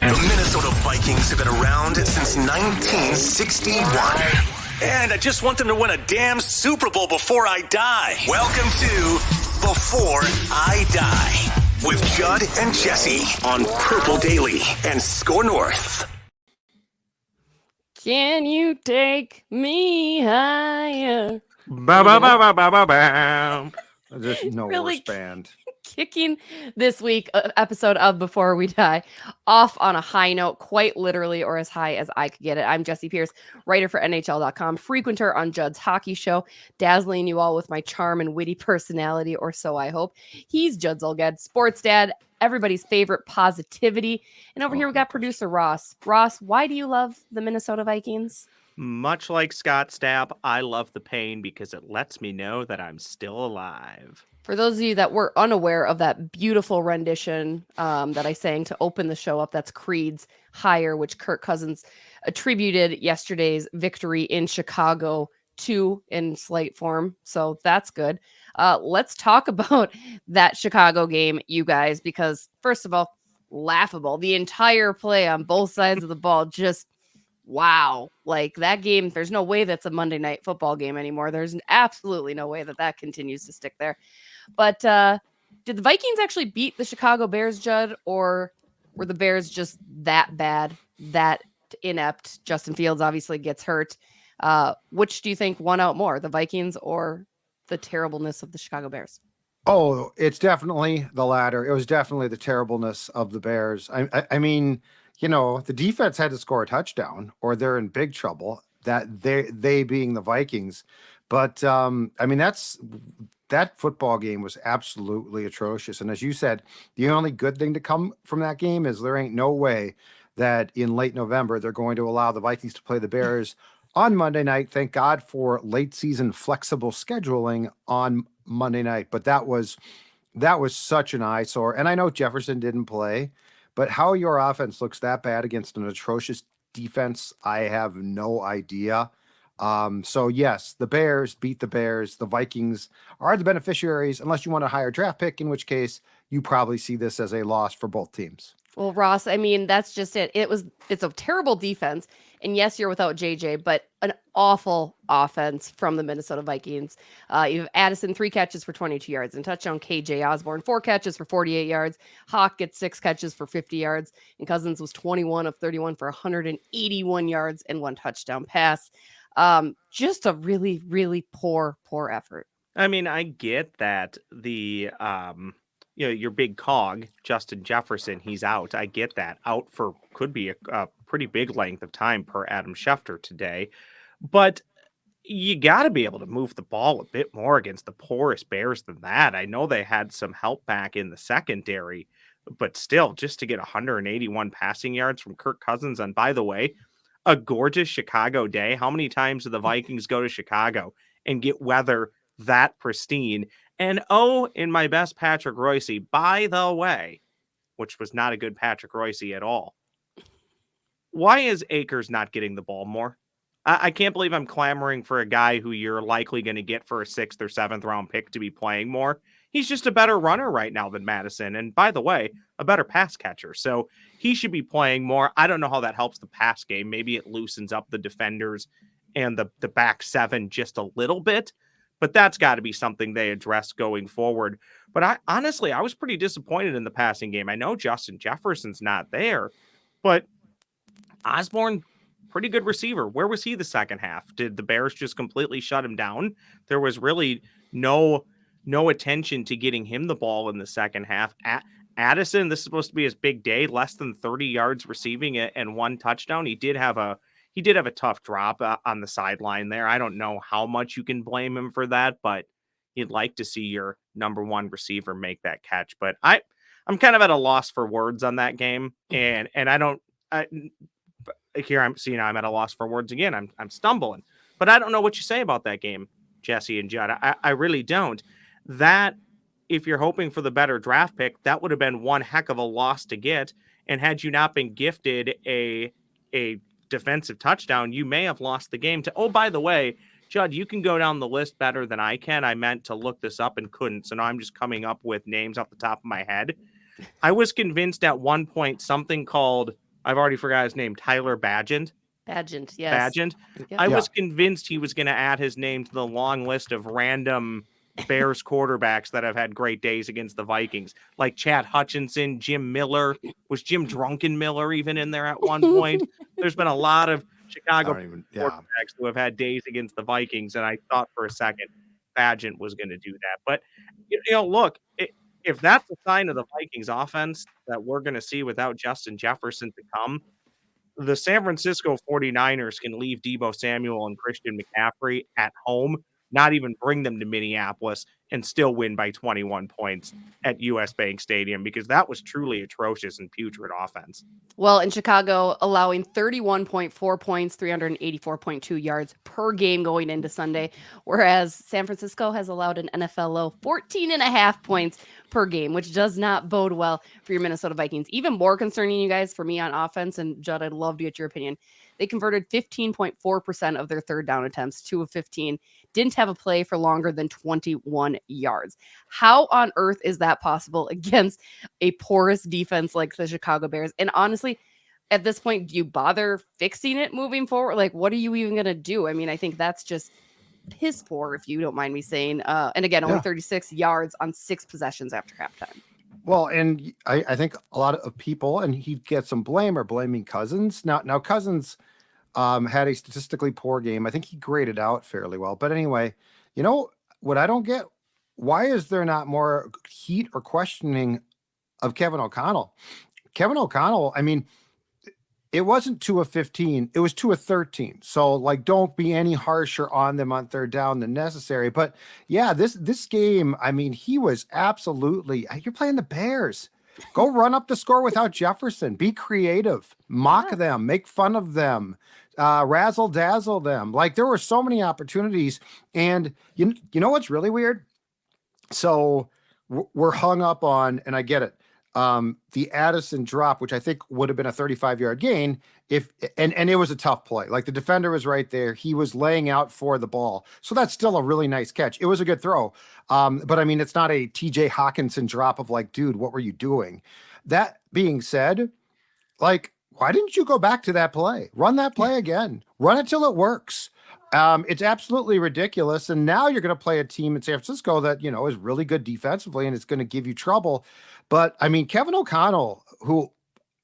The Minnesota Vikings have been around since 1961. And I just want them to win a damn Super Bowl before I die. Welcome to Before I Die with Judd and Jesse on Purple Daily and Score North. Can you take me higher? There's no Really worse band. Kicking this week episode of Before We Die off on a high note, quite literally, or as high as I could get it. I'm Jesse Pierce, writer for NHL.com, frequenter on Judd's hockey show, dazzling you all with my charm and witty personality, or so I hope. He's Judd Zolgad, sports dad, everybody's favorite positivity. And over here we got producer Ross. Ross, why do you love the Minnesota Vikings? Much like Scott Stapp, I love the pain because it lets me know that I'm still alive. For those of you that were unaware of that beautiful rendition that I sang to open the show up, that's Creed's Higher, which Kirk Cousins attributed yesterday's victory in Chicago to in slight form. So that's good. Let's talk about that Chicago game, you guys, because first of all, laughable. The entire play on both sides of the ball, just wow. Like that game, there's no way that's a Monday Night Football game anymore. There's absolutely no way that that continues to stick there. But did the Vikings actually beat the Chicago Bears, Judd, or were the Bears just that bad, that inept? Justin Fields obviously gets hurt. Which do you think won out more, the Vikings or the terribleness of the Chicago Bears? Oh, it's definitely the latter. It was definitely the terribleness of the Bears. I mean, you know, the defense had to score a touchdown or they're in big trouble, that they being the Vikings. But I mean, that football game was absolutely atrocious. And as you said, the only good thing to come from that game is there ain't no way that in late November they're going to allow the Vikings to play the Bears on Monday night. Thank God for late season flexible scheduling on Monday night. But that was such an eyesore. And I know Jefferson didn't play, but how your offense looks that bad against an atrocious defense, I have no idea. So yes, the Bears beat the Bears. The Vikings are the beneficiaries, unless you want a higher draft pick, in which case you probably see this as a loss for both teams. Well, Ross, I mean, that's just it. It's a terrible defense. And yes, you're without JJ, but an awful offense from the Minnesota Vikings. You have Addison, 3 catches for 22 yards and touchdown. KJ Osborne, 4 catches for 48 yards. Hawk gets 6 catches for 50 yards. And Cousins was 21 of 31 for 181 yards and 1 touchdown pass. Just a really, really poor effort. I mean, I get that your big cog, Justin Jefferson, he's out. I get that. Out for could be a pretty big length of time per Adam Schefter today. But you got to be able to move the ball a bit more against the poorest Bears than that. I know they had some help back in the secondary, but still, just to get 181 passing yards from Kirk Cousins. And by the way, a gorgeous Chicago day. How many times do the Vikings go to Chicago and get weather that pristine? And in my best Patrick Royce, by the way, which was not a good Patrick Royce at all. Why is Akers not getting the ball more? I can't believe I'm clamoring for a guy who you're likely going to get for a 6th or 7th round pick to be playing more. He's just a better runner right now than Madison. And by the way, a better pass catcher. So he should be playing more. I don't know how that helps the pass game. Maybe it loosens up the defenders and the back 7 just a little bit. But that's got to be something they address going forward. But I was pretty disappointed in the passing game. I know Justin Jefferson's not there, but Osborne, pretty good receiver. Where was he the second half? Did the Bears just completely shut him down? There was really no attention to getting him the ball in the second half. Addison, this is supposed to be his big day, less than 30 yards receiving it and 1 touchdown. He did have a tough drop on the sideline there. I don't know how much you can blame him for that, but you'd like to see your number 1 receiver make that catch. But I'm kind of at a loss for words on that game, and I'm at a loss for words again. I'm stumbling, but I don't know what you say about that game, Jesse and Judd. I really don't. That, if you're hoping for the better draft pick, that would have been one heck of a loss to get. And had you not been gifted a defensive touchdown, you may have lost the game to, oh, by the way, Judd, you can go down the list better than I can. I meant to look this up and couldn't. So now I'm just coming up with names off the top of my head. I was convinced at one point something called I've already forgot his name, Tyler Badgett. Yes. Badgett. Yep. I was convinced he was going to add his name to the long list of random Bears quarterbacks that have had great days against the Vikings, like Chad Hutchinson, Jim Miller. Was Jim Drunken Miller even in there at one point? There's been a lot of Chicago quarterbacks who have had days against the Vikings, and I thought for a second Badgett was going to do that. But, look, if that's a sign of the Vikings offense that we're going to see without Justin Jefferson to come, the San Francisco 49ers can leave Deebo Samuel and Christian McCaffrey at home, not even bring them to Minneapolis, and still win by 21 points at US Bank Stadium, because that was truly atrocious and putrid offense. Well, in Chicago, allowing 31.4 points, 384.2 yards per game going into Sunday, whereas San Francisco has allowed an NFL low 14.5 points per game, which does not bode well for your Minnesota Vikings. Even more concerning, you guys, for me on offense, and Judd, I'd love to get your opinion. They converted 15.4% of their third down attempts, 2 of 15, didn't have a play for longer than 21 yards. How on earth is that possible against a porous defense like the Chicago Bears? And honestly, at this point, do you bother fixing it moving forward? Like, what are you even going to do? I mean, I think that's just piss poor, if you don't mind me saying. And again, only 36 yards on 6 possessions after halftime. Well, and I think a lot of people, and he gets some blame, are blaming Cousins. Now Cousins had a statistically poor game. I think he graded out fairly well. But anyway, what I don't get, why is there not more heat or questioning of Kevin O'Connell? Kevin O'Connell, I mean, it wasn't 2 of 15. It was 2 of 13. So, don't be any harsher on them on third down than necessary. But yeah, this game, I mean, he was absolutely, you're playing the Bears. Go run up the score without Jefferson. Be creative. Mock them. Make fun of them. Razzle dazzle them. There were so many opportunities. And you know what's really weird? So we're hung up on, and I get it, the Addison drop, which I think would have been a 35-yard gain and it was a tough play. The defender was right there. He was laying out for the ball. So that's still a really nice catch. It was a good throw. But I mean, it's not a TJ Hawkinson drop of dude, what were you doing? That being said, why didn't you go back to that play? Run that play again. Run it till it works. It's absolutely ridiculous. And now you're going to play a team in San Francisco that, is really good defensively and it's going to give you trouble. But I mean, Kevin O'Connell, who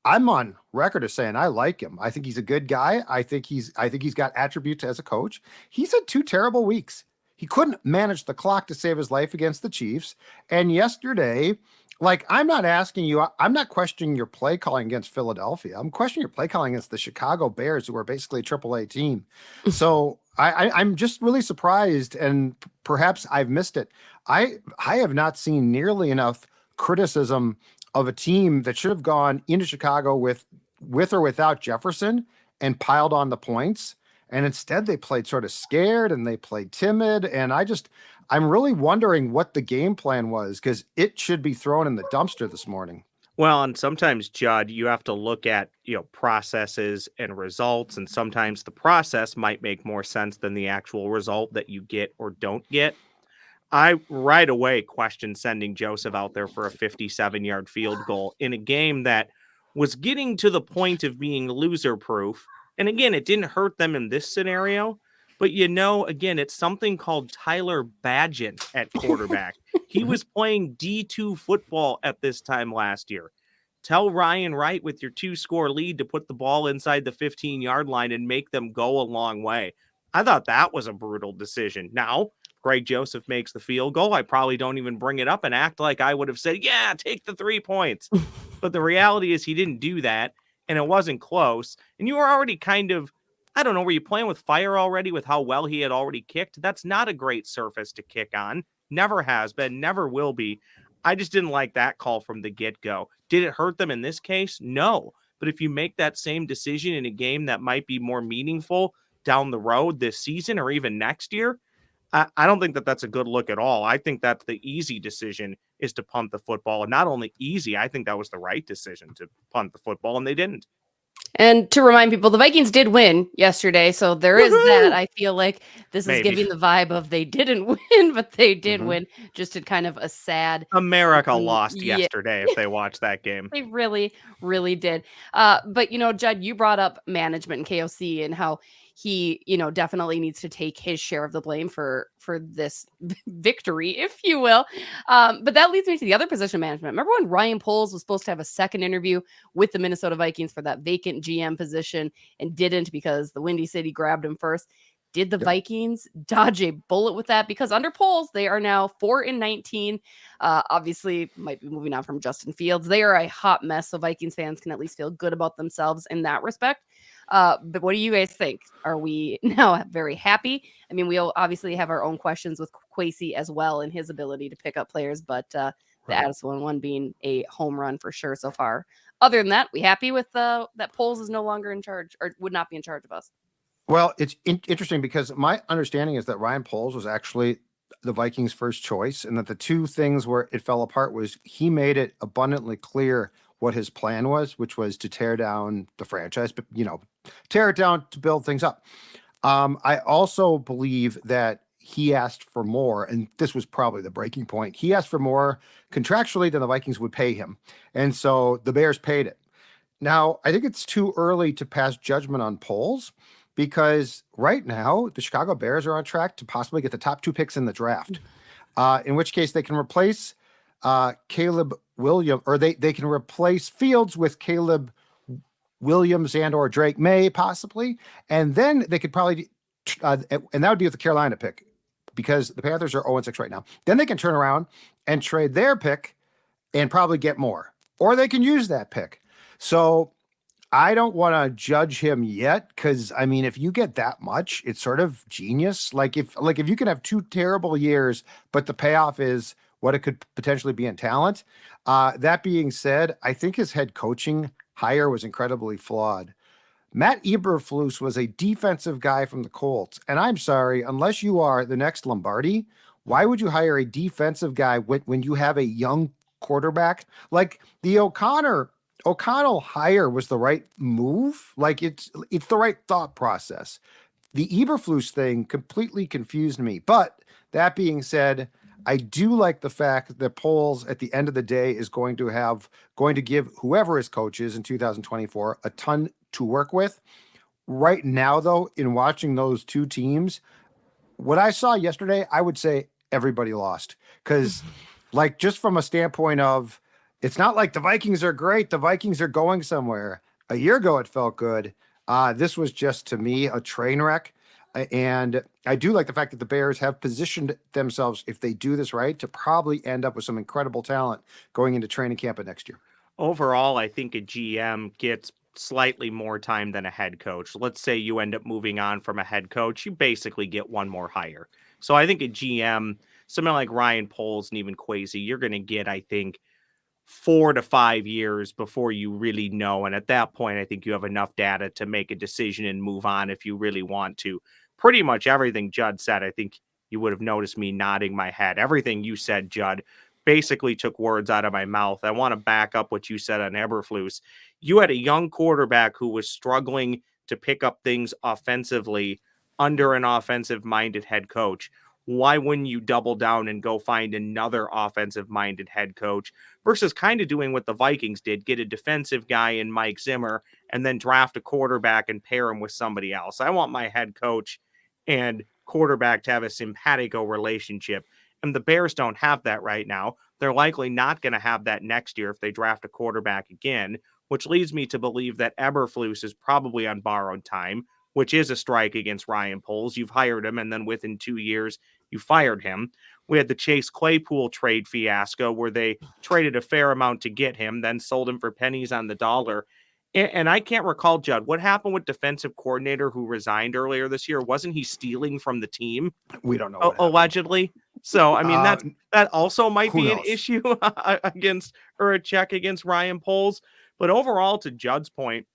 I'm on record as saying I like him. I think he's a good guy. I think he's got attributes as a coach. He's had 2 terrible weeks. He couldn't manage the clock to save his life against the Chiefs. And yesterday, I'm not asking you, I'm not questioning your play calling against Philadelphia. I'm questioning your play calling against the Chicago Bears, who are basically a AAA team. So I'm just really surprised, and perhaps I've missed it. I have not seen nearly enough criticism of a team that should have gone into Chicago with or without Jefferson and piled on the points. And instead they played sort of scared and they played timid. And I'm really wondering what the game plan was, because it should be thrown in the dumpster this morning. Well, and sometimes, Judd, you have to look at, processes and results. And sometimes the process might make more sense than the actual result that you get or don't get. I right away questioned sending Joseph out there for a 57-yard field goal in a game that was getting to the point of being loser-proof. And again, it didn't hurt them in this scenario. But, again, it's something called Tyler Badgett at quarterback. He was playing D2 football at this time last year. Tell Ryan Wright with your 2-score lead to put the ball inside the 15-yard line and make them go a long way. I thought that was a brutal decision. Now, Greg Joseph makes the field goal, I probably don't even bring it up and act like I would have said, yeah, take the 3 points. But the reality is he didn't do that, and it wasn't close. And you were already kind of, I don't know, were you playing with fire already with how well he had already kicked? That's not a great surface to kick on. Never has been, never will be. I just didn't like that call from the get-go. Did it hurt them in this case? No. But if you make that same decision in a game that might be more meaningful down the road this season or even next year, I don't think that that's a good look at all. I think that the easy decision is to punt the football. And not only easy, I think that was the right decision to punt the football, and they didn't. And to remind people, the Vikings did win yesterday, so there is that. Woohoo! I feel like this is Maybe. giving the vibe of they didn't win, but they did Mhm. win, just in kind of a sad America lost yeah. yesterday if they watched that game. They really, really did. But Judd, you brought up management and KOC and how he, definitely needs to take his share of the blame for this victory, if you will. But that leads me to the other position management. Remember when Ryan Poles was supposed to have a second interview with the Minnesota Vikings for that vacant GM position and didn't because the Windy City grabbed him first? Did the Yep. Vikings dodge a bullet with that? Because under Poles, they are now 4-19. Obviously, might be moving on from Justin Fields. They are a hot mess, so Vikings fans can at least feel good about themselves in that respect. But what do you guys think? Are we now very happy? I mean, we'll obviously have our own questions with Kwesi as well and his ability to pick up players, but the Right. Addison one being a home run for sure so far. Other than that, we happy with that Poles is no longer in charge or would not be in charge of us. Well, it's interesting because my understanding is that Ryan Poles was actually the Vikings' first choice, and that the two things where it fell apart was he made it abundantly clear what his plan was, which was to tear down the franchise, but tear it down to build things up. I also believe that he asked for more, and this was probably the breaking point. He asked for more contractually than the Vikings would pay him, and so the Bears paid it. Now, I think it's too early to pass judgment on Poles because right now the Chicago Bears are on track to possibly get the top 2 picks in the draft. In which case they can replace Caleb Williams, or they can replace Fields with Caleb Williams and or Drake May possibly, and then they could probably, and that would be with the Carolina pick because the Panthers are 0-6 right now. Then they can turn around and trade their pick and probably get more, or they can use that pick. So I don't want to judge him yet because I mean, if you get that much, it's sort of genius. Like if you can have 2 terrible years, but the payoff is what it could potentially be in talent. That being said, I think his head coaching hire was incredibly flawed. Matt Eberflus was a defensive guy from the Colts, and I'm sorry, unless you are the next Lombardi, why would you hire a defensive guy when you have a young quarterback? Like the O'Connell hire was the right move. Like it's the right thought process. The Eberflus thing completely confused me. But that being said, I do like the fact that Poles at the end of the day is going to give whoever his coach is in 2024 a ton to work with. Right now, though, in watching those two teams, what I saw yesterday, I would say everybody lost because like just from a standpoint of it's not like the Vikings are great. The Vikings are going somewhere. A year ago, it felt good. This was just, to me, a train wreck. And I do like the fact that the Bears have positioned themselves, if they do this right, to probably end up with some incredible talent going into training camp at next year. Overall, I think a GM gets slightly more time than a head coach. Let's say you end up moving on from a head coach, you basically get one more hire. So I think a GM, someone like Ryan Poles and even Kwesi, you're going to get, I think, 4 to 5 years before you really know. And at that point, I think you have enough data to make a decision and move on if you really want to. Pretty much everything Judd said, I think you would have noticed me nodding my head. Everything you said, Judd, basically took words out of my mouth. I want to back up what you said on Eberflus. You had a young quarterback who was struggling to pick up things offensively under an offensive-minded head coach. Why wouldn't you double down and go find another offensive-minded head coach versus kind of doing what the Vikings did, get a defensive guy in Mike Zimmer and then draft a quarterback and pair him with somebody else? I want my head coach and quarterback to have a simpatico relationship, and the Bears don't have that right now. They're likely not going to have that next year if they draft a quarterback again, which leads me to believe that Eberflus is probably on borrowed time, which is a strike against Ryan Poles. You've hired him, and then within 2 years, you fired him. We had the Chase Claypool trade fiasco where they traded a fair amount to get him, then sold him for pennies on the dollar. And I can't recall, Judd, what happened with defensive coordinator who resigned earlier this year? Wasn't he stealing from the team? We don't know what Allegedly. So, I mean, that also might who be an knows? issue against, or a check against Ryan Poles. But overall, to Judd's point,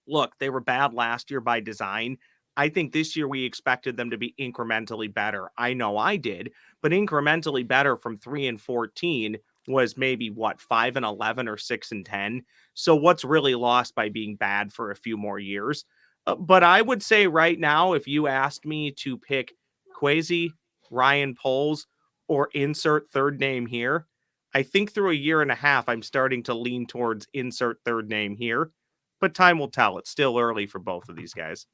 look, they were bad last year by design. I think this year we expected them to be incrementally better. I know I did, but incrementally better from 3-14 was maybe 5-11 or 6-10. So what's really lost by being bad for a few more years? But I would say right now, if you asked me to pick Kwesi, Ryan Poles, or insert third name here, I think through a year and a half, I'm starting to lean towards insert third name here. But time will tell. It's still early for both of these guys.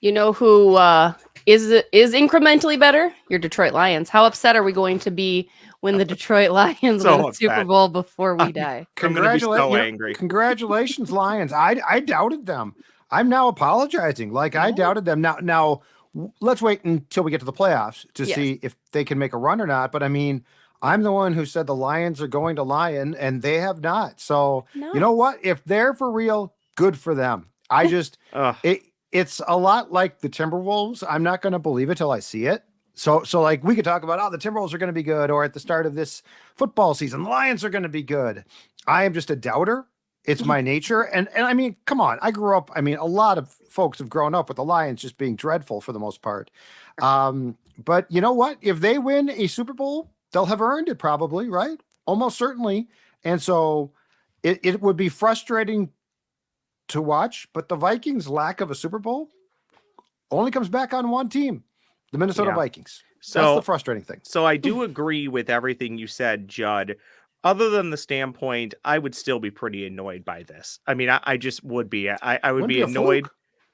You know who is incrementally better? Your Detroit Lions. How upset are we going to be when the Detroit Lions So win the Super upset. Bowl before we die? I'm going to be so angry. Congratulations, Lions. I doubted them. I'm now apologizing. Like, I doubted them. Now, let's wait until we get to the playoffs to see if they can make a run or not. But I mean, I'm the one who said the Lions are going to Lion, and they have not. So you know what? If they're for real, good for them. I just it's a lot like the Timberwolves. I'm not going to believe it till I see it. So like we could talk about, the Timberwolves are going to be good, or at the start of this football season, the Lions are going to be good. I am just a doubter. It's my nature. And I mean, come on. I grew up, a lot of folks have grown up with the Lions just being dreadful for the most part. But you know what? If they win a Super Bowl, they'll have earned it probably, right? Almost certainly. And so it would be frustrating to watch, but the Vikings' lack of a Super Bowl only comes back on one team, the Minnesota Vikings. So that's the frustrating thing. So I do agree with everything you said, Judd. Other than the standpoint, I would still be pretty annoyed by this. I mean, I just would be. I would be annoyed.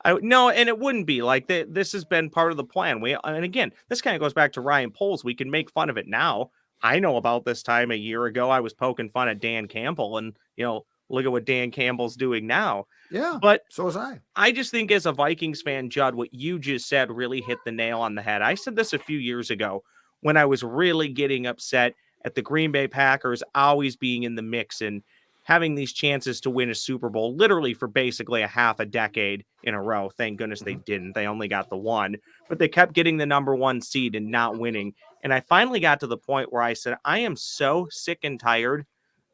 No, and it wouldn't be like this has been part of the plan. And again, this kind of goes back to Ryan Poles. We can make fun of it now. I know about this time a year ago. I was poking fun at Dan Campbell, and look at what Dan Campbell's doing now. Yeah, but so was I. I just think as a Vikings fan, Judd, what you just said really hit the nail on the head. I said this a few years ago when I was really getting upset at the Green Bay Packers always being in the mix and having these chances to win a Super Bowl literally for basically a half a decade in a row. Thank goodness they didn't. They only got the one, but they kept getting the number one seed and not winning. And I finally got to the point where I said, I am so sick and tired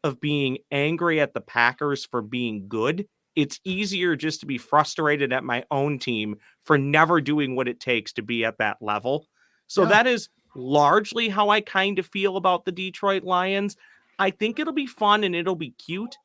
of being angry at the Packers for being good. It's easier just to be frustrated at my own team for never doing what it takes to be at that level. So that is largely how I kind of feel about the Detroit Lions. I think it'll be fun and it'll be cute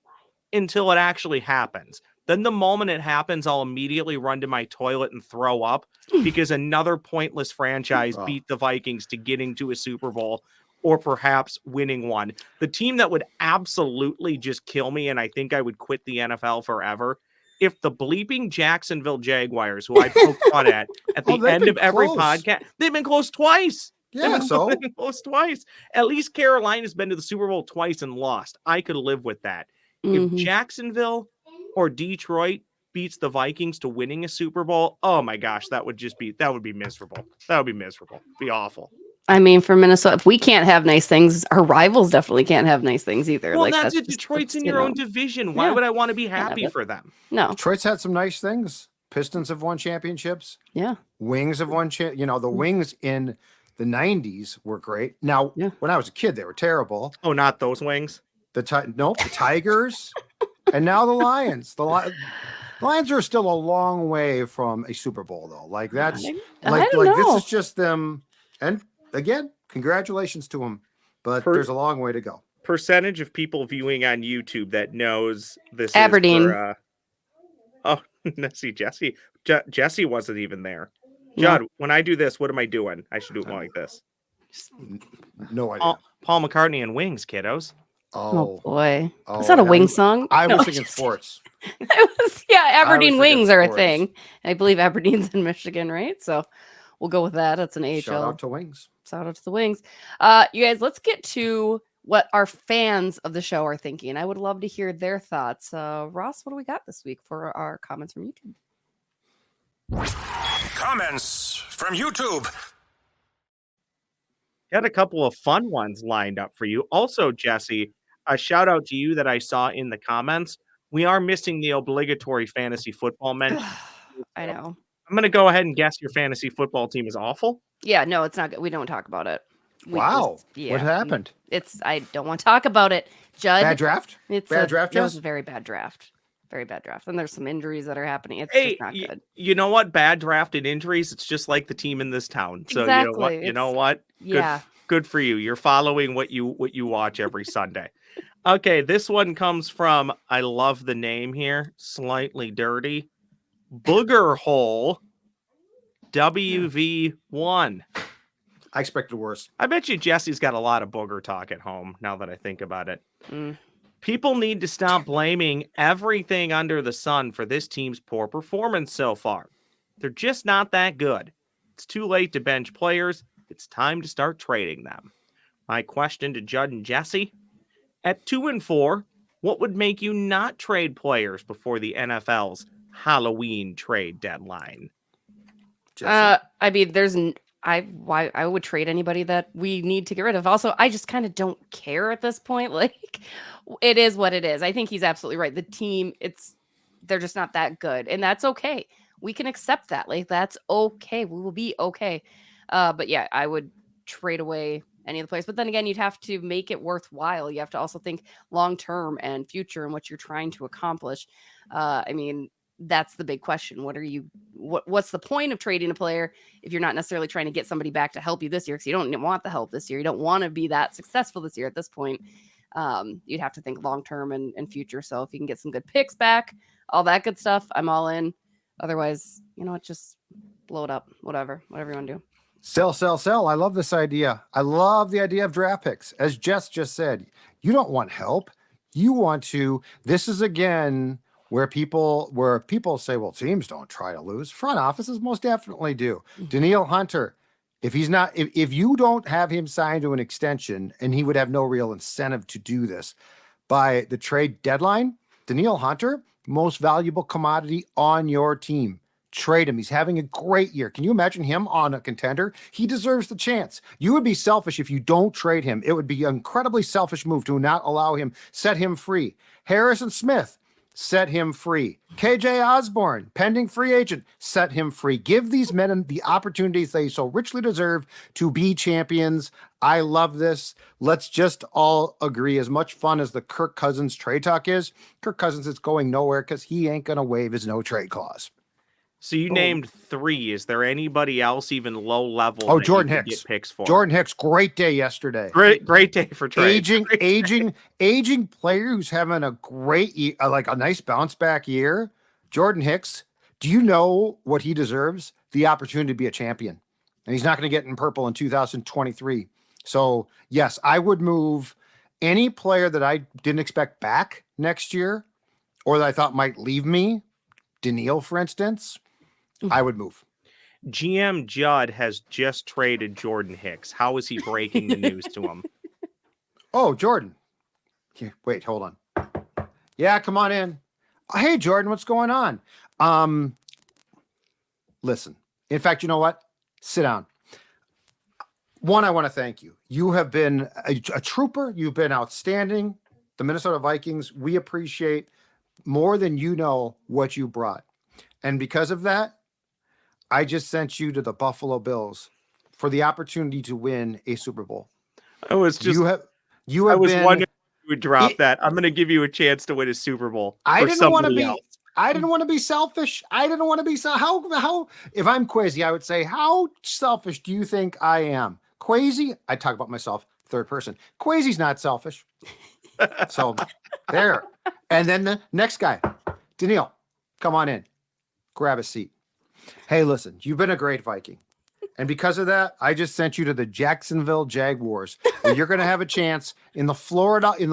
until it actually happens. Then the moment it happens, I'll immediately run to my toilet and throw up because another pointless franchise beat the Vikings to getting to a Super Bowl or perhaps winning one. The team that would absolutely just kill me, and I think I would quit the NFL forever, if the bleeping Jacksonville Jaguars, who I poke fun at the end of every podcast, they've been close twice. Yeah, they've been close twice. At least Carolina's been to the Super Bowl twice and lost. I could live with that. If Jacksonville or Detroit beats the Vikings to winning a Super Bowl, oh my gosh, that would be miserable. That would be miserable. Be awful. I mean, for Minnesota, if we can't have nice things, our rivals definitely can't have nice things either. Well, that's it. Detroit's in your own division. Why would I want to be happy for them? No. Detroit's had some nice things. Pistons have won championships. Yeah. Wings have won. The Wings in the 90s were great. Now, when I was a kid, they were terrible. Oh, not those Wings? The Tigers. And now the Lions. The Lions are still a long way from a Super Bowl, though. Like, that's like this is just them. And again, congratulations to them, but there's a long way to go. Percentage of people viewing on YouTube that knows this Aberdeen. Is for, see, Jesse wasn't even there. Judd, when I do this, what am I doing? I should do it more like this. No idea. Paul McCartney and Wings, kiddos. Oh boy. Is that a Wing song? I was thinking sports. Aberdeen Wings are a thing. I believe Aberdeen's in Michigan, right? So we'll go with that. That's an AHL. Shout out to Wings. Shout out to the Wings. You guys, let's get to what our fans of the show are thinking. I would love to hear their thoughts. Ross, what do we got this week for our comments from YouTube? Comments from YouTube. Got a couple of fun ones lined up for you. Also, Jesse, a shout out to you that I saw in the comments. We are missing the obligatory fantasy football mention. I know. I'm going to go ahead and guess your fantasy football team is awful. Yeah, no, it's not good. We don't talk about it. What happened? I don't want to talk about it, Judd. Bad draft? Bad draft. It was a very bad draft. Very bad draft. And there's some injuries that are happening. It's just not good. You know what? Bad draft and injuries, it's just like the team in this town. So exactly. You know what? Yeah. Good for you. You're following what you watch every Sunday. Okay, this one comes from, I love the name here, Slightly Dirty, Booger Hole WV1. I expected worse. I bet you Jesse's got a lot of booger talk at home now that I think about it. People need to stop blaming everything under the sun for this team's poor performance so far. They're just not that good. It's too late to bench players. It's time to start trading them. My question to Judd and Jesse, at 2-4, what would make you not trade players before the NFL's Halloween trade deadline? I mean, I would trade anybody that we need to get rid of. Also, I just kind of don't care at this point. Like, it is what it is. I think he's absolutely right. The team, they're just not that good, and that's okay. We can accept that. Like, that's okay. We will be okay. But yeah, I would trade away any of the players. But then again, you'd have to make it worthwhile. You have to also think long term and future and what you're trying to accomplish. I mean, that's the big question. What's the point of trading a player if you're not necessarily trying to get somebody back to help you this year? Because you don't want the help this year. You don't want to be that successful this year at this point. You'd have to think long term and future. So if you can get some good picks back, all that good stuff, I'm all in. Otherwise, just blow it up. Whatever you want to do. Sell. I love this idea. I love the idea of draft picks. As Jess just said, you don't want help. You want to. This is again where people say, well, teams don't try to lose. Front offices most definitely do. Danielle Hunter, if you don't have him signed to an extension, and he would have no real incentive to do this by the trade deadline, Danielle Hunter, most valuable commodity on your team. Trade him. He's having a great year. Can you imagine him on a contender? He deserves the chance. You would be selfish if you don't trade him. It would be an incredibly selfish move to not allow him, set him free. Harrison Smith, set him free. KJ Osborne, pending free agent, set him free. Give these men the opportunities they so richly deserve to be champions. I love this. Let's just all agree, as much fun as the Kirk Cousins trade talk is, Kirk Cousins is going nowhere because he ain't going to waive his no trade clause. So you named 3. Is there anybody else even low level? Oh, Jordan Hicks. Get picks for? Jordan Hicks, great day yesterday. Great day for trade. Aging player who's having a great, a nice bounce back year. Jordan Hicks. Do you know what he deserves? The opportunity to be a champion, and he's not going to get in purple in 2023. So yes, I would move any player that I didn't expect back next year, or that I thought might leave me. Daniil, for instance. I would move. GM Judd has just traded Jordan Hicks. How is he breaking the news to him? Oh, Jordan. Wait, hold on. Yeah, come on in. Hey, Jordan, what's going on? Listen. In fact, you know what? Sit down. One, I want to thank you. You have been a trooper. You've been outstanding. The Minnesota Vikings, we appreciate more than you know what you brought. And because of that, I just sent you to the Buffalo Bills for the opportunity to win a Super Bowl. I was wondering if you would drop that. I'm going to give you a chance to win a Super Bowl. I didn't want to be selfish. How if I'm Quasi, I would say, how selfish do you think I am? Quasi, I talk about myself, third person. Quasi's not selfish. So there. And then the next guy, Daniil, come on in. Grab a seat. Hey, listen, you've been a great Viking. And because of that, I just sent you to the Jacksonville Jaguars, where you're going to have a chance in the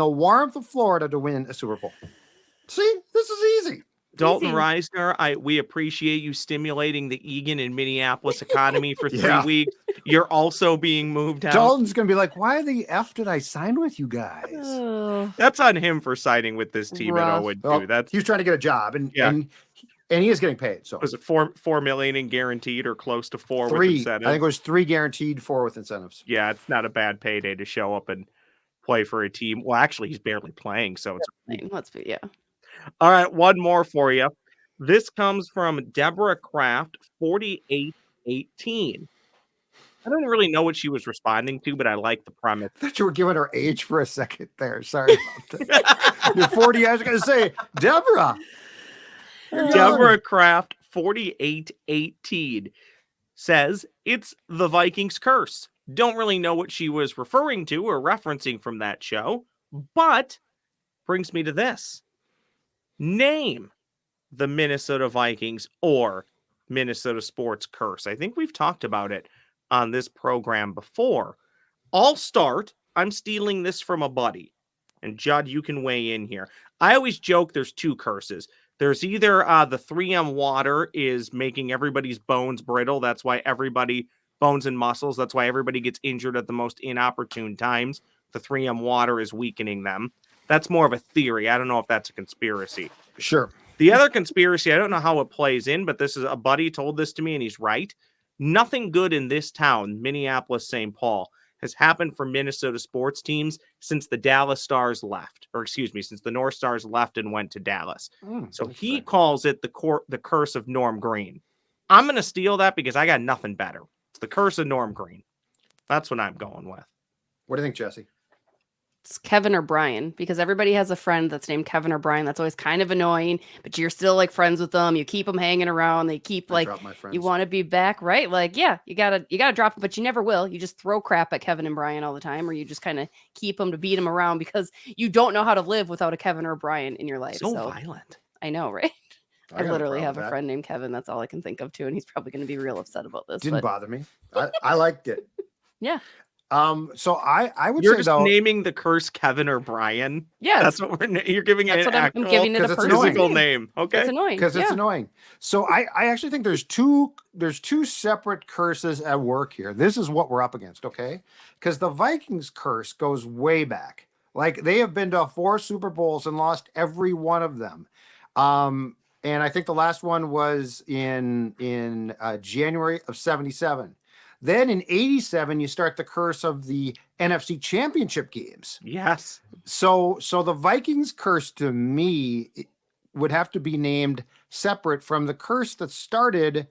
warmth of Florida to win a Super Bowl. See, this is easy. Dalton Reisner, we appreciate you stimulating the Egan and Minneapolis economy for 3 weeks. You're also being moved out. Dalton's going to be like, why the F did I sign with you guys? That's on him for signing with this team at 0-2. He was trying to get a job, and he is getting paid. So was it $4 million in guaranteed or close to 4 with incentives? I think it was 3 guaranteed, 4 with incentives. Yeah, it's not a bad payday to show up and play for a team. Well, actually, he's barely playing, so it's yeah. All right, one more for you. This comes from Deborah Kraft, 4818. I don't really know what she was responding to, but I like the premise. I thought you were giving her age for a second there. Sorry about that. You're 40. I was going to say, Deborah. Deborah Kraft, 4818, says it's the Vikings curse. Don't really know what she was referring to or referencing from that show, but brings me to this. Name the Minnesota Vikings or Minnesota sports curse. I think we've talked about it on this program before. I'll start. I'm stealing this from a buddy. And Judd, you can weigh in here. I always joke there's two curses. There's either the 3M water is making everybody's bones brittle. That's why bones and muscles. That's why everybody gets injured at the most inopportune times. The 3M water is weakening them. That's more of a theory. I don't know if that's a conspiracy. Sure. The other conspiracy, I don't know how it plays in, but this is a buddy told this to me and he's right. Nothing good in this town, Minneapolis, St. Paul, has happened for Minnesota sports teams since the Dallas Stars left, since the North Stars left and went to Dallas. So he calls it the curse of Norm Green. I'm going to steal that because I got nothing better. It's the curse of Norm Green. That's what I'm going with. What do you think, Jesse? It's Kevin or Brian, because everybody has a friend that's named Kevin or Brian. That's always kind of annoying, but you're still like friends with them. You keep them hanging around. They keep like, you want to be back, right? Like, yeah, you gotta drop them, but you never will. You just throw crap at Kevin and Brian all the time, or you just kind of keep them to beat them around because you don't know how to live without a Kevin or a Brian in your life. So violent. I know, right? I literally have a friend named Kevin. That's all I can think of too, and he's probably going to be real upset about this. Didn't bother me. I liked it. Yeah. So I would you're say just though, naming the curse Kevin or Brian. Yeah, that's what you're giving it an actual giving it a physical name. Okay, it's annoying because it's annoying. So I actually think there's two separate curses at work here. This is what we're up against, okay? Because the Vikings curse goes way back. Like they have been to 4 Super Bowls and lost every one of them. And I think the last one was in January of '77. Then in '87, you start the curse of the NFC Championship games. Yes. So the Vikings curse to me would have to be named separate from the curse that started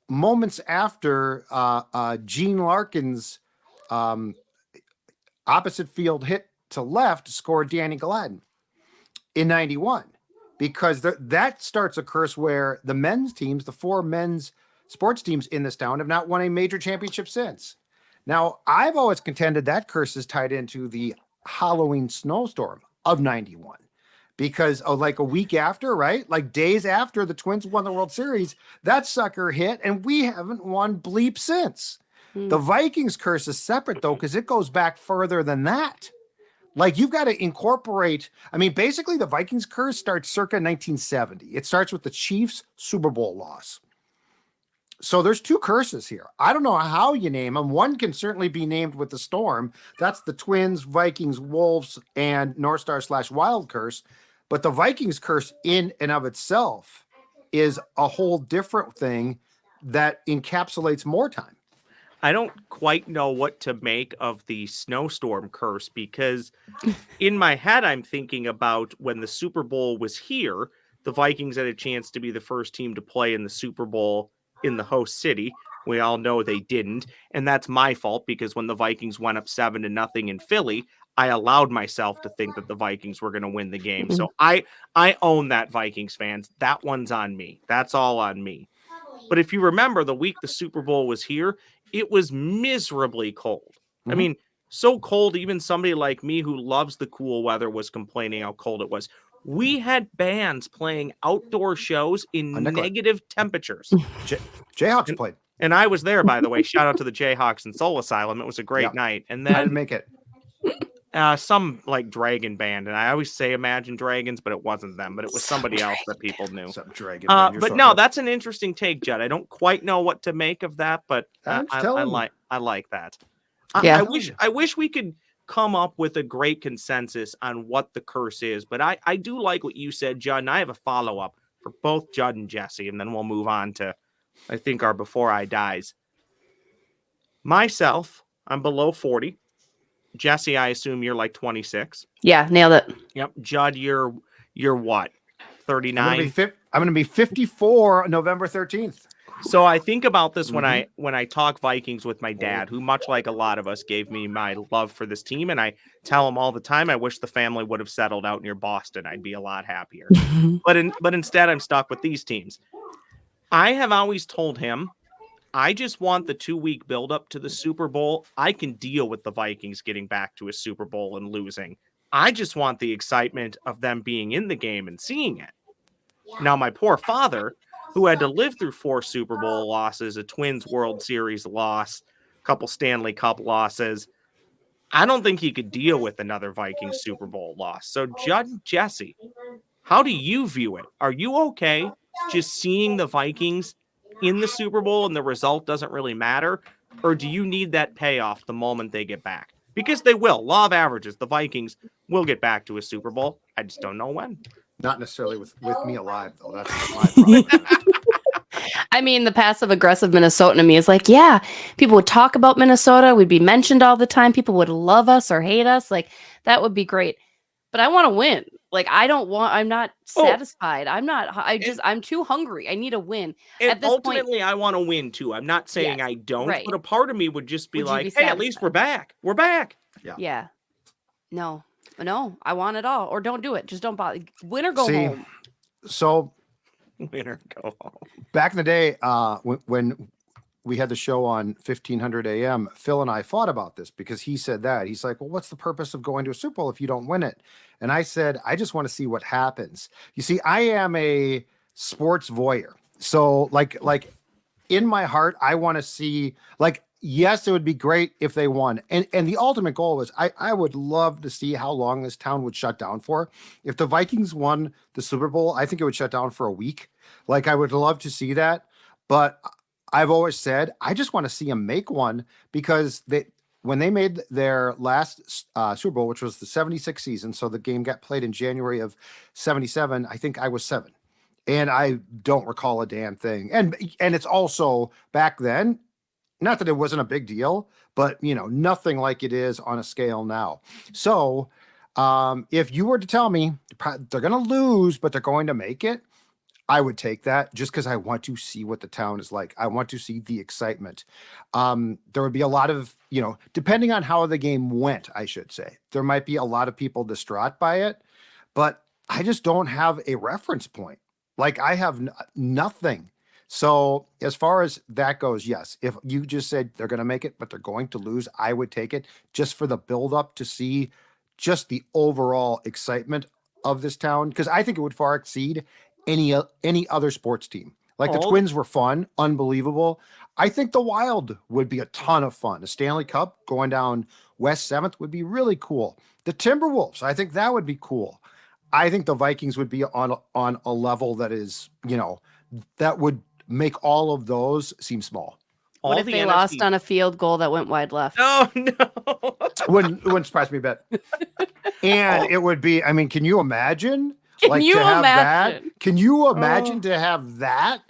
moments after Gene Larkin's opposite field hit to left to score Danny Gladden in '91, because that starts a curse where the men's teams, the 4 men's sports teams in this town, have not won a major championship since. Now, I've always contended that curse is tied into the Halloween snowstorm of '91, because like a week after, right? Like days after the Twins won the World Series, that sucker hit and we haven't won bleep since. The Vikings curse is separate though, because it goes back further than that. Like you've got to incorporate, basically the Vikings curse starts circa 1970. It starts with the Chiefs Super Bowl loss. So there's 2 curses here. I don't know how you name them. One can certainly be named with the storm. That's the Twins, Vikings, Wolves, and North Star / Wild curse. But the Vikings curse in and of itself is a whole different thing that encapsulates more time. I don't quite know what to make of the snowstorm curse, because in my head, I'm thinking about when the Super Bowl was here, the Vikings had a chance to be the first team to play in the Super Bowl in the host city. We all know they didn't. And that's my fault, because when the Vikings went up 7-0 in Philly, I allowed myself to think that the Vikings were going to win the game. So I own that, Vikings fans. That one's on me. That's all on me. But if you remember, the week the Super Bowl was here, it was miserably cold. So cold, even somebody like me who loves the cool weather was complaining how cold it was. We had bands playing outdoor shows in negative temperatures. Jayhawks played. And I was there, by the way. Shout out to the Jayhawks and Soul Asylum. It was a great night. And then I didn't make it. Some like dragon band. And I always say Imagine Dragons, but it wasn't them. But it was somebody else that people knew. Some dragon but no, that's an interesting take, Judd. I don't quite know what to make of that, but I like that. Yeah. I wish we could come up with a great consensus on what the curse is, but I do like what you said, Judd, and I have a follow-up for both Judd and Jesse, and then we'll move on to, I think, our Before I Dies. Myself, I'm below 40. Jesse, I assume you're like 26. Yeah, nailed it. Yep. Judd, you're what? 39? I'm going to be 54 November 13th. So I think about this when I talk Vikings with my dad, who, much like a lot of us, gave me my love for this team. And I tell him all the time, I wish the family would have settled out near Boston. I'd be a lot happier. But instead, I'm stuck with these teams. I have always told him I just want the 2-week buildup to the Super Bowl. I can deal with the Vikings getting back to a Super Bowl and losing. I just want the excitement of them being in the game and seeing it. Now, my poor father, who had to live through 4 Super Bowl losses, a Twins World Series loss, a couple Stanley Cup losses, I don't think he could deal with another Vikings Super Bowl loss. So, Jesse, how do you view it? Are you okay just seeing the Vikings in the Super Bowl and the result doesn't really matter? Or do you need that payoff the moment they get back? Because they will. Law of averages, the Vikings will get back to a Super Bowl. I just don't know when. Not necessarily with me alive, though. That's my problem. I mean, the passive aggressive Minnesotan to me is like, yeah, people would talk about Minnesota. We'd be mentioned all the time. People would love us or hate us. Like, that would be great. But I want to win. Like, I'm not satisfied. I'm too hungry. I need a win. And at this ultimately, I want to win too. I'm not saying I don't, right. but a part of me would just be like, hey, at least we're back. We're back. Yeah. No, I want it all. Or don't do it. Just don't bother. Win or go home. So, win or go home. Back in the day, when we had the show on 1500 AM, Phil and I fought about this because he said that. He's like, well, what's the purpose of going to a Super Bowl if you don't win it? And I said, I just want to see what happens. You see, I am a sports voyeur. So like in my heart, I want to see, like, yes, it would be great if they won. And the ultimate goal is I would love to see how long this town would shut down for. If the Vikings won the Super Bowl, I think it would shut down for a week. Like, I would love to see that. But I've always said, I just want to see them make one, because when they made their last Super Bowl, which was the 76 season, so the game got played in January of 77, I think I was 7. And I don't recall a damn thing. And it's also back then, not that it wasn't a big deal, but, nothing like it is on a scale now. So if you were to tell me they're going to lose, but they're going to make it, I would take that, just because I want to see what the town is like. I want to see the excitement. There would be a lot of, depending on how the game went, I should say, there might be a lot of people distraught by it, but I just don't have a reference point. Like, I have nothing. So as far as that goes, yes, if you just said they're going to make it, but they're going to lose, I would take it, just for the buildup to see just the overall excitement of this town, because I think it would far exceed any other sports team. Like, the Twins were fun, unbelievable. I think the Wild would be a ton of fun. A Stanley Cup going down West 7th would be really cool. The Timberwolves, I think that would be cool. I think the Vikings would be on a level that is, that would make all of those seem small. What if they lost on a field goal that went wide left? Oh, no. Wouldn't surprise me a bit. And it would be, I mean, can you imagine? Can you imagine? Can you imagine to have that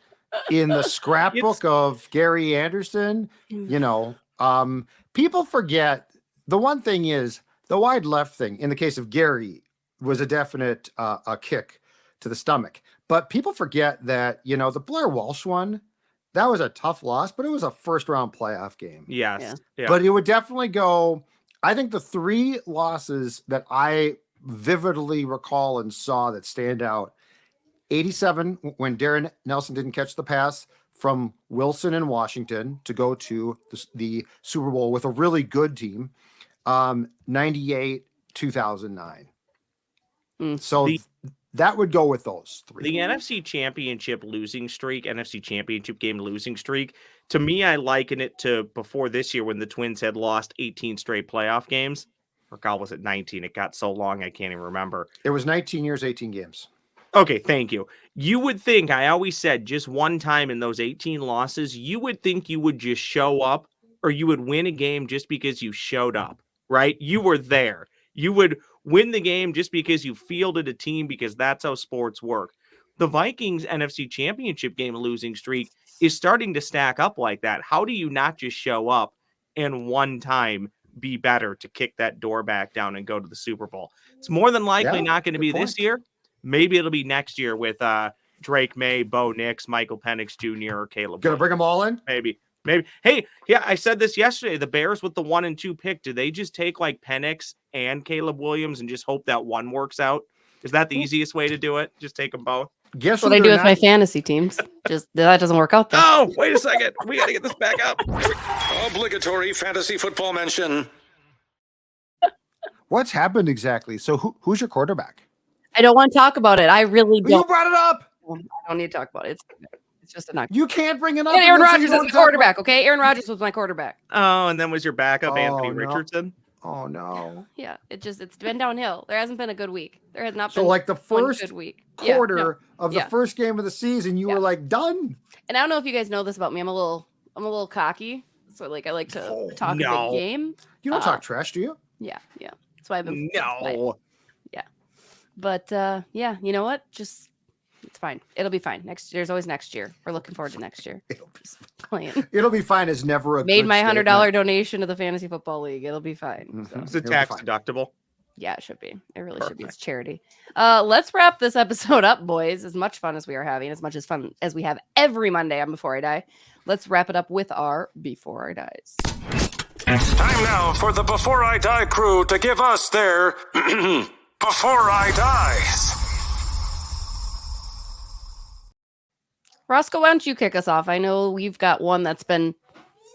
in the scrapbook of Gary Anderson? People forget, the one thing is, the wide left thing, in the case of Gary, was a definite a kick to the stomach. But people forget that, the Blair Walsh one, that was a tough loss, but it was a first-round playoff game. Yes. Yeah. But it would definitely go, I think the 3 losses that I vividly recall and saw that stand out: 87, when Darren Nelson didn't catch the pass from Wilson in Washington to go to the Super Bowl with a really good team. 98, 2009. So that would go with those 3. The NFC Championship losing streak, NFC Championship game losing streak, to me, I liken it to before this year when the Twins had lost 18 straight playoff games. Or God, was it 19? It got so long, I can't even remember. It was 19 years, 18 games. Okay, thank you. You would think, I always said, just one time in those 18 losses, you would think you would just show up, or you would win a game just because you showed up, right? You were there. You would win the game just because you fielded a team, because that's how sports work. The Vikings NFC Championship game losing streak is starting to stack up like that. How do you not just show up and one time be better to kick that door back down and go to the Super Bowl? It's more than likely not going to be this year. Maybe it'll be next year with Drake May, Bo Nix, Michael Penix Jr., or Caleb. Gonna bring them all in? Maybe. Hey, yeah, I said this yesterday. The Bears with the 1 and 2 pick, do they just take like Penix and Caleb Williams and just hope that one works out? Is that the easiest way to do it? Just take them both? Guess what I do with my fantasy teams. Just that doesn't work out though. Oh, wait a second. We got to get this back up. Obligatory fantasy football mention. What's happened exactly? So who's your quarterback? I don't want to talk about it. I really You don't. brought it up. I don't need to talk about it. It's just a knock. You can't bring it up. Aaron unless Rodgers you is don't the talk quarterback, okay? Aaron Rodgers was my quarterback. Oh, and then was your backup Oh, Anthony no. Richardson? Oh no. Yeah, it's been downhill. There hasn't been a good week. There has not So been like the one first good week. quarter of the Yeah. first game of the season, you were like done. And I don't know if you guys know this about me. I'm a little cocky. So like I like to talk a no. big game. You don't talk trash, do you? Yeah. That's why I've been No. But yeah, you know what? Just it's fine. It'll be fine. There's always next year. We're looking forward to next year. Playing. It'll be fine. Is never a Made good my $100 statement. donation to the Fantasy Football League. It'll be fine. Mhm. So. Is it It'll be tax fine. deductible? Yeah, it should be. It really should be. It's charity. Let's wrap this episode up, boys. As much fun as we are having, as much as fun as we have every Monday on Before I Die, let's wrap it up with our Before I Dies. Time now for the Before I Die crew to give us their Before I Dies. Roscoe, why don't you kick us off? I know we've got one that's been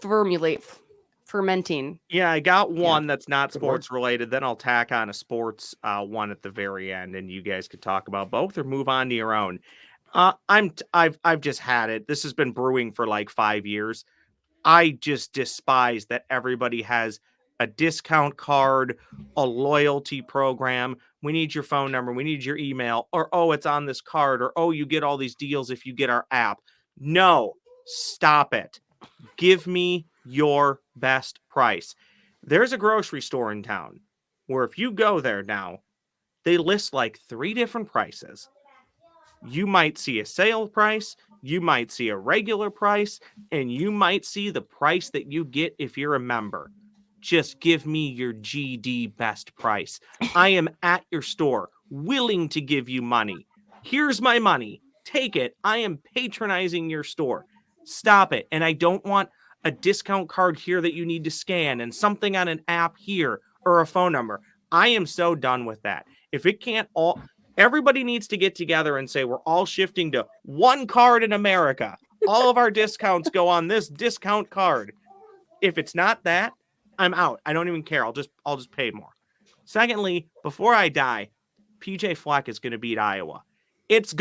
fermenting. Yeah, I got one that's not Good sports related. Then I'll tack on a sports one at the very end, and you guys could talk about both or move on to your own. I've just had it. This has been brewing for like 5 years. I just despise that everybody has a discount card, a loyalty program. We need your phone number. We need your email. Or, oh, it's on this card. Or, oh, you get all these deals if you get our app. No, stop it. Give me your best price. There's a grocery store in town where if you go there now, they list like 3 different prices. You might see a sale price, you might see a regular price, and you might see the price that you get if you're a member. Just give me your GD best price. I am at your store, willing to give you money. Here's my money. Take it. I am patronizing your store. Stop it. And I don't want a discount card here that you need to scan and something on an app here or a phone number. I am so done with that. If it can't all, everybody needs to get together and say, we're all shifting to one card in America. All of our discounts go on this discount card. If it's not that, I'm out. I don't even care. I'll just pay more. Secondly, Before I Die, PJ Fleck is going to beat Iowa. It's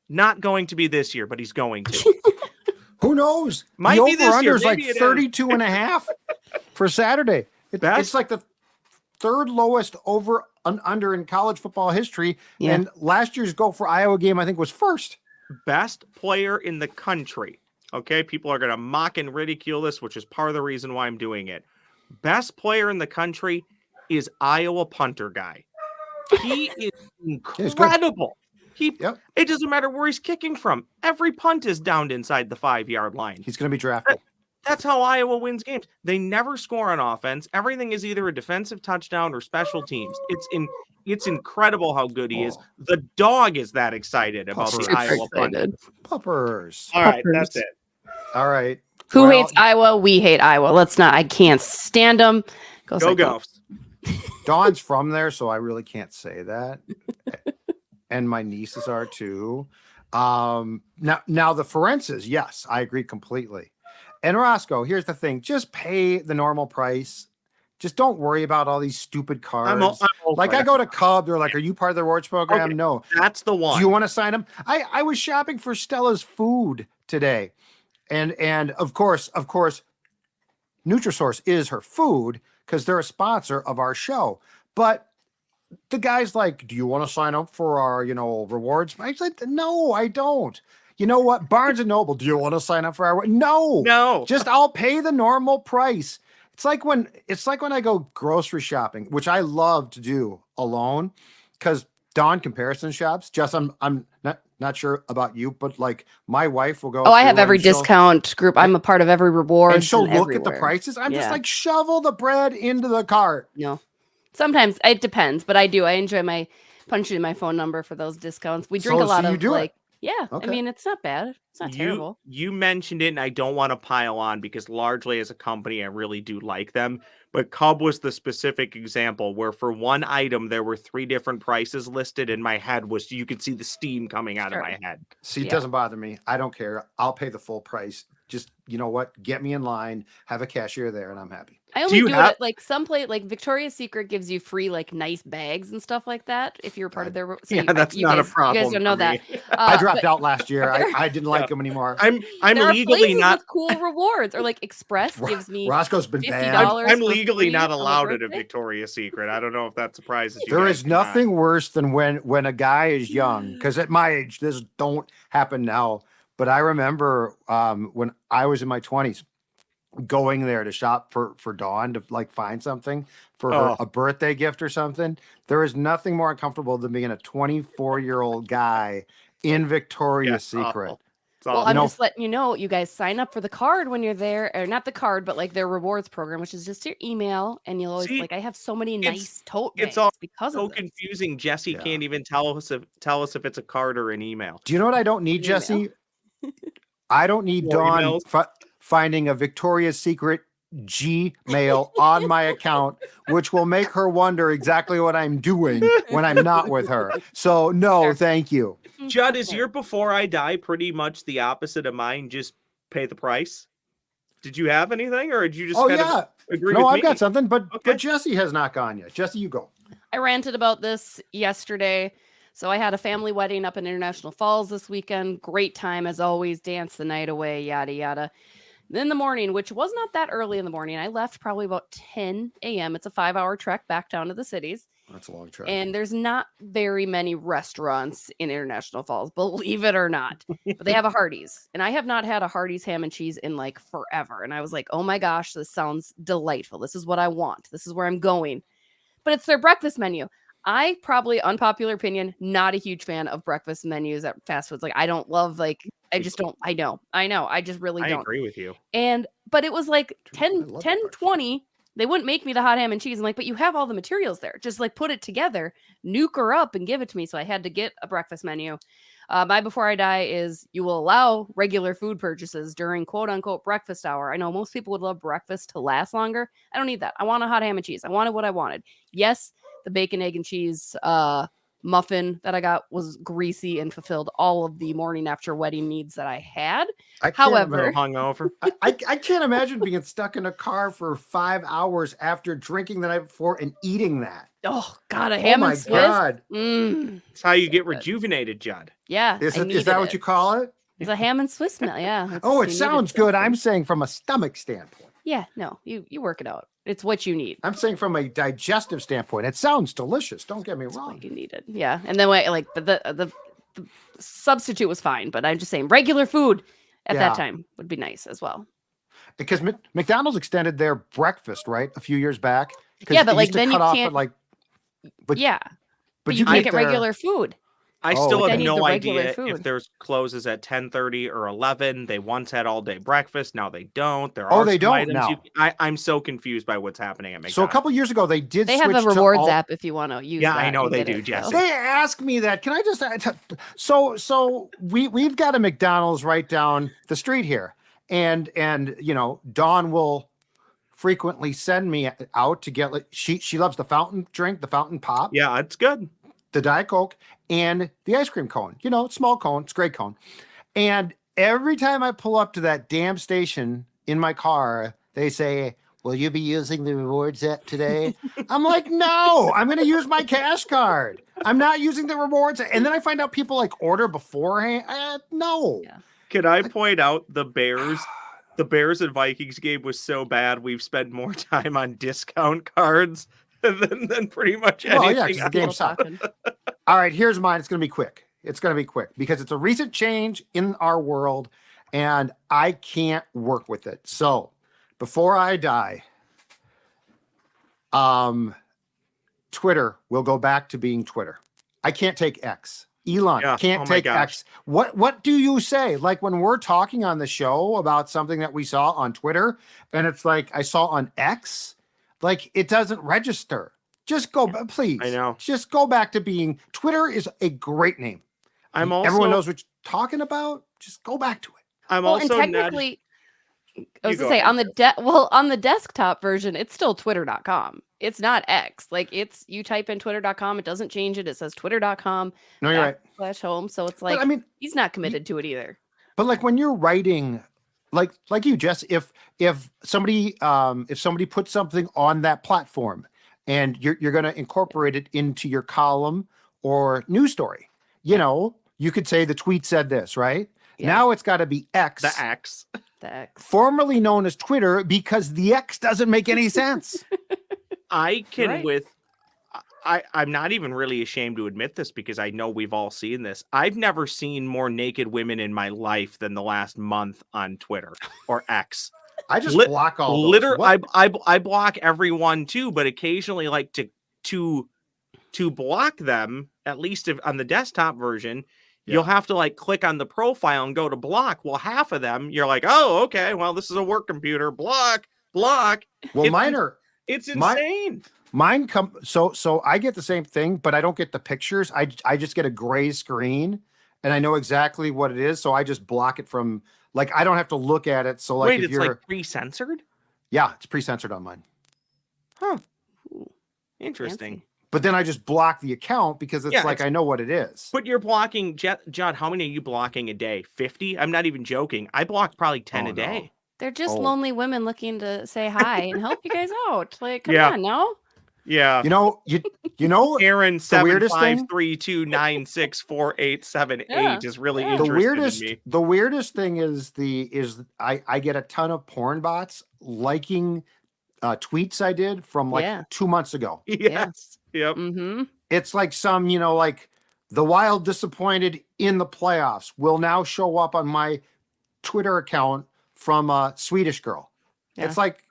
not going to be this year, but he's going to. Who knows? Might the be this over-under year. is like Maybe it is. 32 and a half for Saturday. It's like the third lowest over and under in college football history. Yeah. And last year's Go for Iowa game, I think, was first. Best player in the country. Okay, people are going to mock and ridicule this, which is part of the reason why I'm doing it. Best player in the country is Iowa punter guy. He is incredible. It doesn't matter where he's kicking from. Every punt is downed inside the 5-yard line. He's going to be drafted. That's how Iowa wins games. They never score on offense. Everything is either a defensive touchdown or special teams. It's incredible how good he is. The dog is that excited about the Iowa punt. Puppers. All right, that's it. All right. Who hates Iowa? We hate Iowa. Let's not. I can't stand them. Go Gophs. Dawn's from there, so I really can't say that. And my nieces are too. Now the Ferences, yes, I agree completely. And Roscoe, here's the thing: just pay the normal price. Just don't worry about all these stupid cards. I go to Cub, they're like, "Are you part of the rewards program?" Okay, no, that's the one. Do you want to sign them? I was shopping for Stella's food today, and of course, Nutrisource is her food because they're a sponsor of our show. But the guy's like, "Do you want to sign up for our, rewards?" I said, "No, I don't." You know what? Barnes and Noble, do you want to sign up for our? No. Just I'll pay the normal price. It's like when I go grocery shopping, which I love to do alone, because Dawn comparison shops. Just I'm not sure about you, but like my wife will go. Oh, I have every discount group. I'm a part of every reward. And she'll look at the prices. I'm just like, shovel the bread into the cart. No. Sometimes it depends, but I do. I enjoy punching in my phone number for those discounts. We drink a lot of Yeah, I Okay. mean, it's not bad. It's not terrible. You mentioned it, and I don't want to pile on because largely as a company, I really do like them. But Cub was the specific example where for one item there were 3 different prices listed, and my head was you could see the steam coming out of my head. See, it Yeah. doesn't bother me. I don't care. I'll pay the full price. Just, you know what? Get me in line, have a cashier there, and I'm happy. I only you do it have- at like some place, like Victoria's Secret gives you free like nice bags and stuff like that if you're part of their. So Yeah, that's not a problem. You guys don't know for that. me. I dropped but out last year. there- I didn't like them anymore. I'm there are legally places not. with cool rewards, or like Express gives me Roscoe's been $50 banned. dollars I'm for legally free not on a allowed at a birthday. Victoria's Secret. I don't know if that surprises you. There guys is or not. nothing worse than when a guy is young, because at my age, this don't happen now. But I remember when I was in my 20s, going there to shop for Dawn to like find something for her, a birthday gift or something. There is nothing more uncomfortable than being a 24-year-old guy in Victoria's Secret. It's Well, awful. I'm just letting you know, you guys sign up for the card when you're there, or not the card, but like their rewards program, which is just your email, and you'll always See, like I have so many it's- nice tote it's bags all because so of this. confusing. Jesse Yeah. can't even tell us if it's a card or an email. Do you know what I don't need, An email. Jesse? I don't need More Dawn emails? finding a Victoria's Secret Gmail on my account, which will make her wonder exactly what I'm doing when I'm not with her. So no, Sure. thank you. Judd, is your before I die pretty much the opposite of mine? Just pay the price. Did you have anything, or did you just Oh kind yeah. of agree No, with I've me? got something, but Okay. Jesse has not gone yet. Jesse, you go. I ranted about this yesterday. So I had a family wedding up in International Falls this weekend. Great time as always. Dance the night away, yada yada. Then the morning, which was not that early in the morning, I left probably about 10 a.m. It's a 5-hour trek back down to the cities. That's a long trek. And there's not very many restaurants in International Falls, believe it or not. But they have a Hardee's. And I have not had a Hardee's ham and cheese in like forever. And I was like, oh my gosh, this sounds delightful. This is what I want. This is where I'm going. But it's their breakfast menu. I probably, unpopular opinion, not a huge fan of breakfast menus at fast foods. Like I don't love I just don't. I know. I just really I don't. agree with you. But it was like I 10, love 10, breakfast. 20. They wouldn't make me the hot ham and cheese. I'm like, but you have all the materials there. Just like put it together, nuke her up and give it to me. So I had to get a breakfast menu. My before I die is you will allow regular food purchases during quote unquote breakfast hour. I know most people would love breakfast to last longer. I don't need that. I want a hot ham and cheese. I wanted what I wanted. Yes, the bacon, egg, and cheese muffin that I got was greasy and fulfilled all of the morning after wedding needs that I had. I can't However- A little hungover. I can't imagine being stuck in a car for 5 hours after drinking the night before and eating that. Oh God, a Oh ham my and Swiss. God. That's how you So get good. rejuvenated, Judd. Yeah, Is I that needed what it. you call it? It's a ham and Swiss meal. Yeah. Oh, you it needed sounds good. something. I'm saying from a stomach standpoint. Yeah, no, you work it out. It's what you need. I'm saying from a digestive standpoint. It sounds delicious. Don't get me It's wrong. what you needed. Yeah, and then the substitute was fine, but I'm just saying regular food at Yeah. that time would be nice as well. Because McDonald's extended their breakfast, right? A few years back. 'Cause Yeah, but it like used to then you cut off can't. at like, but yeah, but you can can't get their- regular food. I Oh, still okay. I have need no the regular idea if food. there's closes at 10:30 or 11. They once had all day breakfast. Now they don't. There Oh, are they some don't items now. I'm so confused by what's happening at McDonald's. So a couple years ago, they did They have switch a to rewards all- app if you want to use. Yeah, I that know and they get do, it, Jesse. They ask me that. Can I just so we've got a McDonald's right down the street here, and you know Dawn will frequently send me out to get like she loves the fountain drink, the fountain pop, Yeah, it's good. the Diet Coke, and the ice cream cone. You know, small cone, it's a great cone. And every time I pull up to that damn station in my car, they say, "Will you be using the rewards app today?" I'm like, "No, I'm going to use my cash card. I'm not using the rewards." And then I find out people like order beforehand. No. Yeah. Can I point out the Bears and Vikings game was so bad we've spent more time on discount cards than pretty much anything. Well, yeah, 'cause the else. game Little sucked. talking. All right, here's mine. It's going to be quick. It's going to be quick because it's a recent change in our world and I can't work with it. So before I die, Twitter will go back to being Twitter. I can't take X. Elon Yeah, can't oh my take gosh. X. What do you say? Like when we're talking on the show about something that we saw on Twitter and it's like I saw on X, like it doesn't register. Just go, please. I know. Just go back to being Twitter is a great name. I'm also Everyone knows what you're talking about, just go back to it. I'm Well, also and not. technically, I You was go gonna say ahead, on the on the desktop version, it's still twitter.com. It's not X. Like it's you type in twitter.com, it doesn't change it. It says twitter.com No, you're right. /home. So it's But like I mean, he's not committed to it either. but like when you're writing, like you, Jess, if somebody puts something on that platform and you're going to incorporate it into your column or news story, you could say the tweet said this, right? Yeah. Now it's got to be X, the X. The X. formerly known as Twitter, because the X doesn't make any sense. I can Right. I'm not even really ashamed to admit this because I know we've all seen this. I've never seen more naked women in my life than the last month on Twitter or X. I just block all those. I block everyone too, but occasionally like to block them, at least if on the desktop version, you'll have to like click on the profile and go to block. Well, half of them you're like, oh, okay, well, this is a work computer. Block. Well, It's insane. Mine come so I get the same thing, but I don't get the pictures. I just get a gray screen and I know exactly what it is. So I just block it from, like, I don't have to look at it. So like, Wait, if it's you're like pre-censored? Yeah, it's pre-censored on mine. Huh. Ooh, Interesting. fancy. But then I just block the account because it's like, I know what it is. But you're blocking, John, how many are you blocking a day? 50? I'm not even joking. I block probably 10 a day. No. They're just lonely women looking to say hi and help you guys out. Like, come Yeah. on now. Yeah. You know, Aaron the weirdest thing? 753296488 is really interested in me. The weirdest thing is I get a ton of porn bots liking tweets I did from like 2 months ago. Yes. Yep. Mm-hmm. It's like some, like the Wild disappointed in the playoffs will now show up on my Twitter account from a Swedish girl. Yeah. It's like,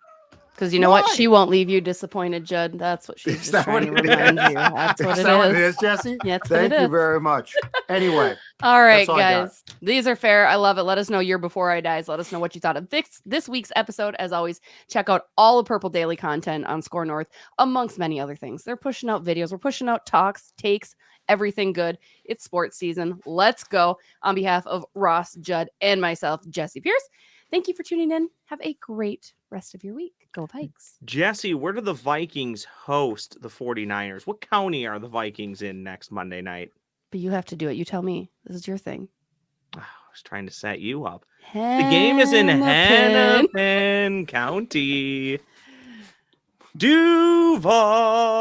because you know what? She won't leave you disappointed, Judd. That's what she's just trying to remind you. That's what is it that is. what it is, Jesse? Yeah, that's what Thank it you is. very much. Anyway. All right, that's all I got. guys. These are fair. I love it. Let us know your before I dies. Let us know what you thought of this week's episode. As always, check out all of Purple Daily content on Score North, amongst many other things. They're pushing out videos. We're pushing out talks, takes, everything good. It's sports season. Let's go. On behalf of Ross, Judd, and myself, Jesse Pierce, thank you for tuning in. Have a great rest of your week. Go Vikes. Jesse, where do the Vikings host the 49ers? What county are the Vikings in next Monday night? But you have to do it. You tell me. This is your thing. Oh, I was trying to set you up. The game is in Hennepin County. Duval.